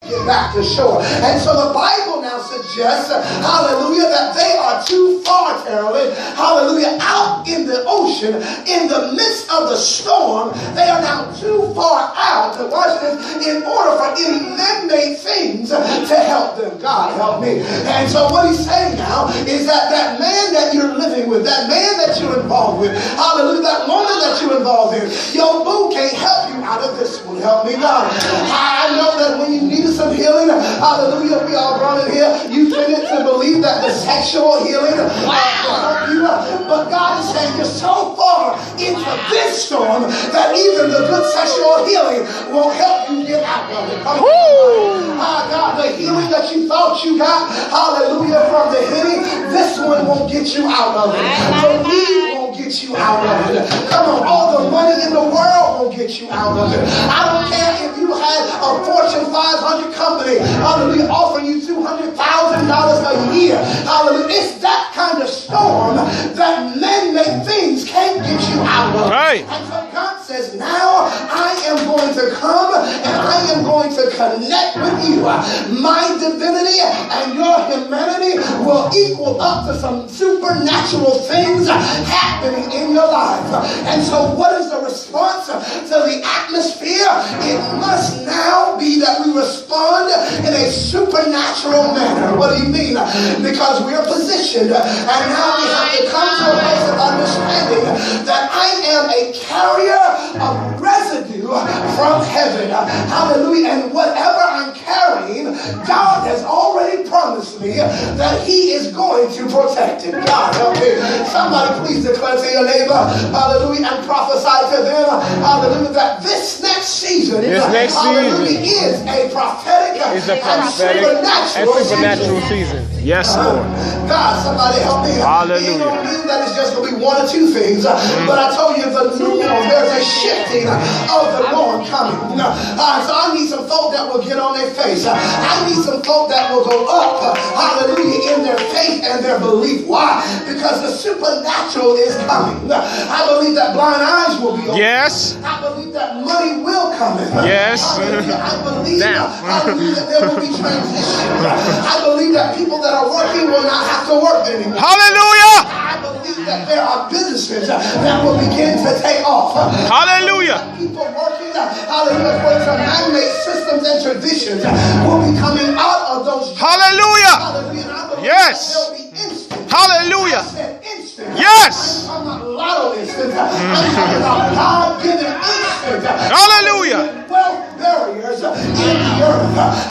get back to shore. And so the Bible now suggests, hallelujah, that they are too far, Carolyn, hallelujah, out in the ocean, in the midst of the storm. They are now too far out, watch this, in order for any man-made things to help them. God help me. And so what he's saying now is that that man that you're living with, that man that you're involved with, hallelujah, that woman that you're involved in, your boo can't help you out of this one. Help me, God. I know that when you need some healing, hallelujah, we all brought it here. You tended to believe that the sexual healing will help you, but God is saying you're so far into this storm that even the good sexual healing won't help you get out of it. Come on. God, the healing that you thought you got, hallelujah, from the hitting, this one won't get you out of it. The weed won't get you out of it. Come on, all the money in the world won't get you out of it. I don't care if you had a Fortune 500 company, hallelujah, offering you $200,000 a year. Hallelujah. It's that kind of storm that man-made things can't get you out of. Right. And so God says, now I am going to come and I am going to connect with you. My divinity and your humanity will equal up to some supernatural things happening in your life. And so what is the response to the atmosphere? It must now be that we respond in a supernatural manner. What do you mean? Because we are positioned and now we have to come to a place of understanding that I am a carrier of residue from heaven. Hallelujah. And whatever I'm carrying, God has already promised me that he is going to protect it. God help me. Somebody please declare to your neighbor, hallelujah, and prophesy to them, hallelujah, that this next season, hallelujah, is a prophetic and supernatural season. Yes, Lord. God, somebody help me. Hallelujah. It don't mean that it's just going to be one or two things, but I told you the new norm, there's a shifting of the norm coming. So I need some folk that will get on their face. I need some folk that will go up, hallelujah, in their faith and their belief. Why? Because the supernatural is coming. I believe that blind eyes will be opened. Yes. I believe that money will come in. Yes. I believe Now. that there will be transition. I believe that people that are working will not have to work anymore. Hallelujah. I believe that there are businesses that will begin to take off. Hallelujah. People working, hallelujah, according to man-made systems and traditions will be coming out of those jobs. Hallelujah. Hallelujah. And I believe Yes. that they'll be instant. Hallelujah. I said instant. Yes. I'm not lotto instant. I'm talking about God-given instant. Hallelujah. Wealth barriers in the earth.